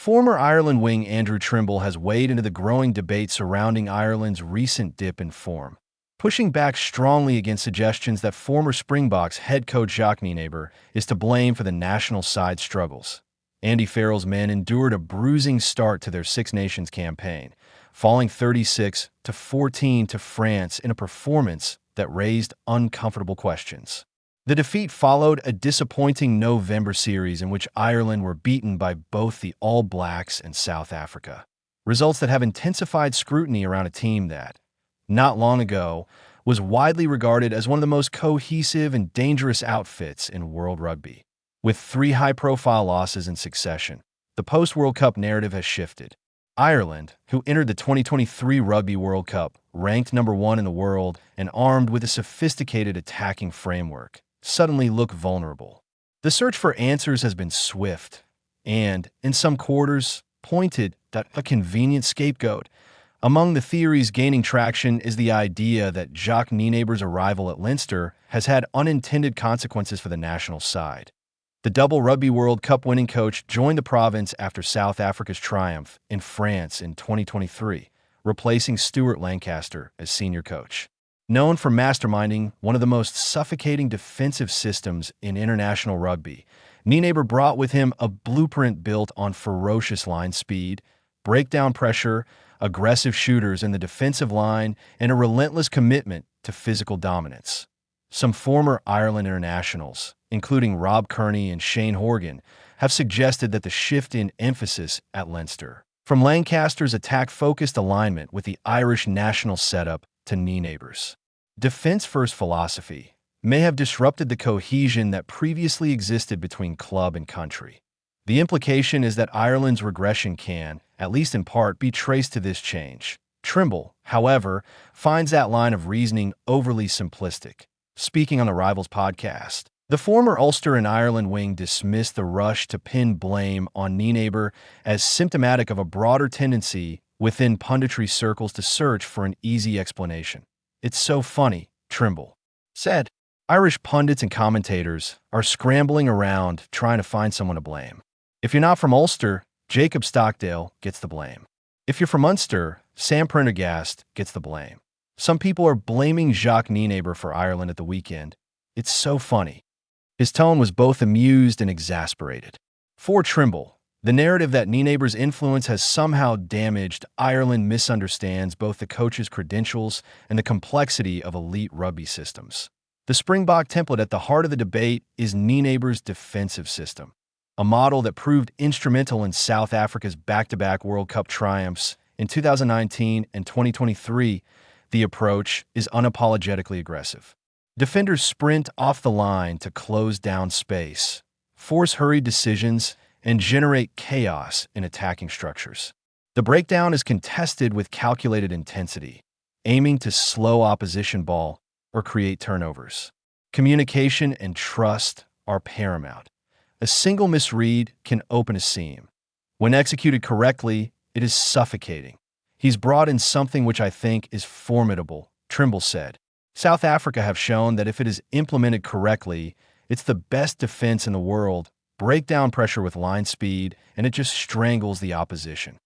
Former Ireland wing Andrew Trimble has weighed into the growing debate surrounding Ireland's recent dip in form, pushing back strongly against suggestions that former Springboks head coach Jacques Nienaber is to blame for the national side's struggles. Andy Farrell's men endured a bruising start to their Six Nations campaign, falling 36-14 to France in a performance that raised uncomfortable questions. The defeat followed a disappointing November series in which Ireland were beaten by both the All Blacks and South Africa, results that have intensified scrutiny around a team that, not long ago, was widely regarded as one of the most cohesive and dangerous outfits in world rugby. With 3 high-profile losses in succession, the post-World Cup narrative has shifted. Ireland, who entered the 2023 Rugby World Cup ranked number 1 in the world and armed with a sophisticated attacking framework, suddenly look vulnerable. The search for answers has been swift and, in some quarters, pointed at a convenient scapegoat. Among the theories gaining traction is the idea that Jacques Nienaber's arrival at Leinster has had unintended consequences for the national side. The double Rugby World Cup winning coach joined the province after South Africa's triumph in France in 2023, replacing Stuart Lancaster as senior coach. Known for masterminding one of the most suffocating defensive systems in international rugby, Nienaber brought with him a blueprint built on ferocious line speed, breakdown pressure, aggressive shooters in the defensive line, and a relentless commitment to physical dominance. Some former Ireland internationals, including Rob Kearney and Shane Horgan, have suggested that the shift in emphasis at Leinster, from Lancaster's attack-focused alignment with the Irish national setup to Nienaber's defense-first philosophy, may have disrupted the cohesion that previously existed between club and country. The implication is that Ireland's regression can, at least in part, be traced to this change. Trimble, however, finds that line of reasoning overly simplistic. Speaking on the Rivals podcast, the former Ulster and Ireland wing dismissed the rush to pin blame on Nienaber as symptomatic of a broader tendency within punditry circles to search for an easy explanation. "It's so funny," Trimble said. "Irish pundits and commentators are scrambling around trying to find someone to blame. If you're not from Ulster, Jacob Stockdale gets the blame. If you're from Munster, Sam Prendergast gets the blame. Some people are blaming Jacques Nienaber for Ireland at the weekend. It's so funny." His tone was both amused and exasperated. For Trimble, the narrative that Nienaber's influence has somehow damaged Ireland misunderstands both the coach's credentials and the complexity of elite rugby systems. The Springbok template at the heart of the debate is Nienaber's defensive system, a model that proved instrumental in South Africa's back-to-back World Cup triumphs in 2019 and 2023. The approach is unapologetically aggressive. Defenders sprint off the line to close down space, force hurried decisions, and generate chaos in attacking structures. The breakdown is contested with calculated intensity, aiming to slow opposition ball or create turnovers. Communication and trust are paramount. A single misread can open a seam. When executed correctly, it is suffocating. "He's brought in something which I think is formidable," Trimble said. "South Africa have shown that if it is implemented correctly, it's the best defense in the world. Break down pressure with line speed, and it just strangles the opposition."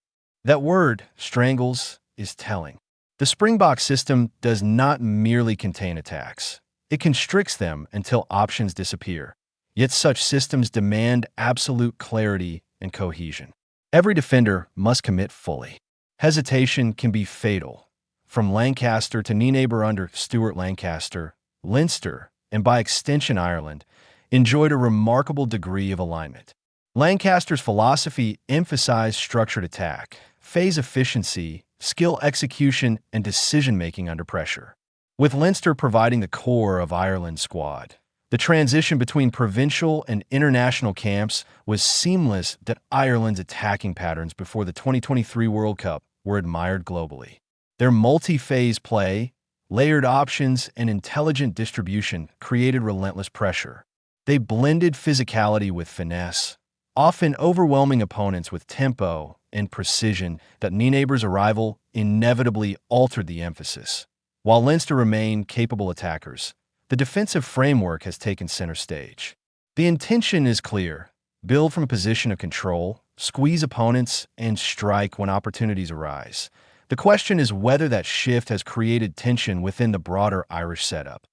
That word, strangles, is telling. The Springbok system does not merely contain attacks. It constricts them until options disappear. Yet such systems demand absolute clarity and cohesion. Every defender must commit fully. Hesitation can be fatal. From Lancaster to Nienaber under Stuart Lancaster, Leinster, and by extension Ireland, enjoyed a remarkable degree of alignment. Lancaster's philosophy emphasized structured attack, phase efficiency, skill execution, and decision-making under pressure, with Leinster providing the core of Ireland's squad. The transition between provincial and international camps was seamless that Ireland's attacking patterns before the 2023 World Cup were admired globally. Their multi-phase play, layered options, and intelligent distribution created relentless pressure. They blended physicality with finesse, often overwhelming opponents with tempo and precision. That Nienaber's arrival inevitably altered the emphasis. While Leinster remained capable attackers, the defensive framework has taken center stage. The intention is clear: Build from a position of control, squeeze opponents, and strike when opportunities arise. The question is whether that shift has created tension within the broader Irish setup.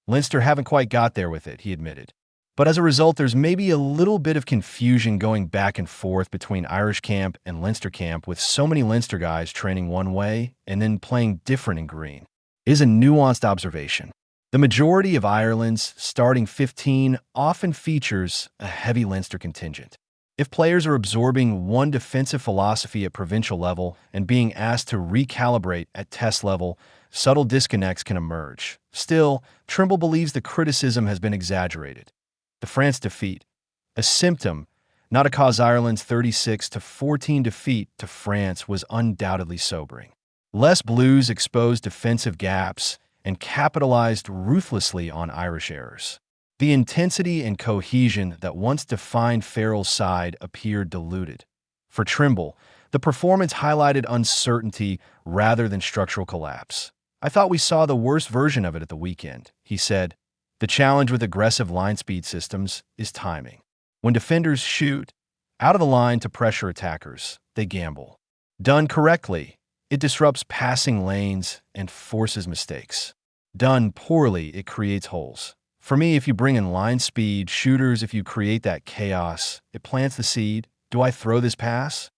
Leinster haven't quite got there with it, he admitted. But as a result, there's maybe a little bit of confusion going back and forth between Irish camp and Leinster camp, with so many Leinster guys training one way and then playing different in green. It is a nuanced observation. The majority of Ireland's starting 15 often features a heavy Leinster contingent. If players are absorbing one defensive philosophy at provincial level and being asked to recalibrate at test level, subtle disconnects can emerge. Still, Trimble believes the criticism has been exaggerated. The France defeat, a symptom, not a cause. Ireland's 36-14 defeat to France was undoubtedly sobering. Les Blues exposed defensive gaps and capitalized ruthlessly on Irish errors. The intensity and cohesion that once defined Farrell's side appeared diluted. For Trimble, the performance highlighted uncertainty rather than structural collapse. "I thought we saw the worst version of it at the weekend," he said. "The challenge with aggressive line speed systems is timing. When defenders shoot out of the line to pressure attackers, they gamble. Done correctly, it disrupts passing lanes and forces mistakes. Done poorly, it creates holes. For me, if you bring in line speed shooters, if you create that chaos, it plants the seed. Do I throw this pass?"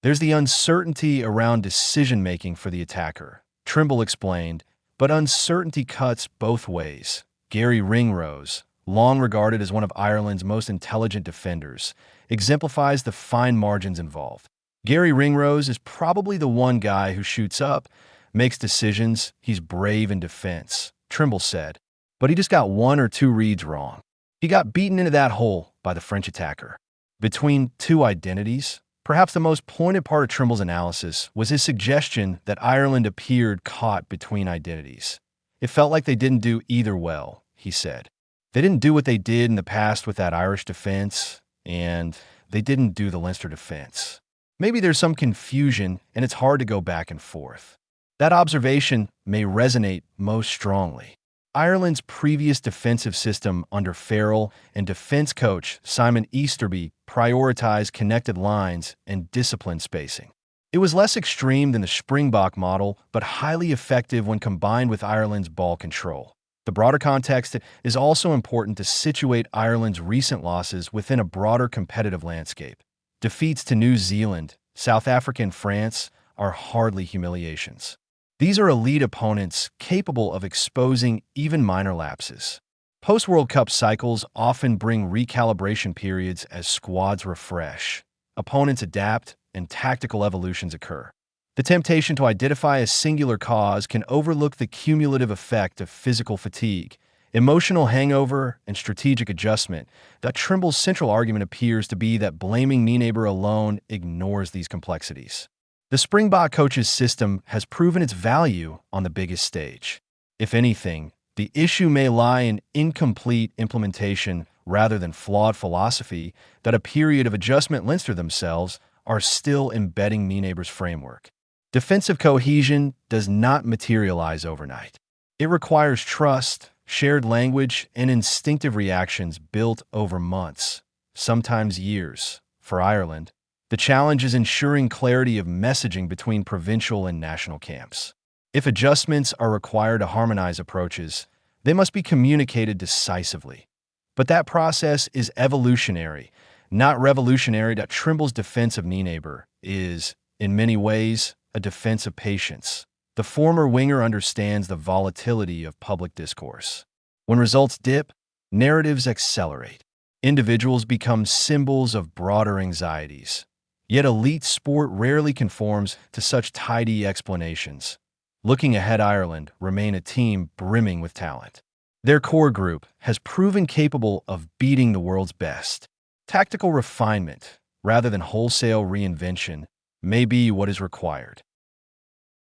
There's the uncertainty around decision-making for the attacker, Trimble explained, but uncertainty cuts both ways. Garry Ringrose, long regarded as one of Ireland's most intelligent defenders, exemplifies the fine margins involved. Garry Ringrose is probably the one guy who shoots up, makes decisions, he's brave in defense, Trimble said. But he just got one or two reads wrong. He got beaten into that hole by the French attacker. Between two identities, perhaps the most pointed part of Trimble's analysis was his suggestion that Ireland appeared caught between identities. "It felt like they didn't do either well," he said. "They didn't do what they did in the past with that Irish defense, and they didn't do the Leinster defense. Maybe there's some confusion, and it's hard to go back and forth." That observation may resonate most strongly. Ireland's previous defensive system under Farrell and defense coach Simon Easterby prioritized connected lines and disciplined spacing. It was less extreme than the Springbok model, but highly effective when combined with Ireland's ball control. The broader context is also important to situate Ireland's recent losses within a broader competitive landscape. Defeats to New Zealand, South Africa, and France are hardly humiliations. These are elite opponents capable of exposing even minor lapses. Post-World Cup cycles often bring recalibration periods as squads refresh. Opponents adapt and tactical evolutions occur. The temptation to identify a singular cause can overlook the cumulative effect of physical fatigue, emotional hangover, and strategic adjustment. That Trimble's central argument appears to be that blaming Nienaber alone ignores these complexities. The Springbok coach's system has proven its value on the biggest stage. If anything, the issue may lie in incomplete implementation rather than flawed philosophy. That a period of adjustment Leinster themselves are still embedding Nienaber's framework. Defensive cohesion does not materialize overnight. It requires trust, shared language, and instinctive reactions built over months, sometimes years. For Ireland, the challenge is ensuring clarity of messaging between provincial and national camps. If adjustments are required to harmonize approaches, they must be communicated decisively. But that process is evolutionary, not revolutionary. That Trimble's defense of Nienaber is, in many ways, a defense of patience. The former winger understands the volatility of public discourse. When results dip, narratives accelerate. Individuals become symbols of broader anxieties. Yet elite sport rarely conforms to such tidy explanations. Looking ahead, Ireland remain a team brimming with talent. Their core group has proven capable of beating the world's best. Tactical refinement, rather than wholesale reinvention, may be what is required.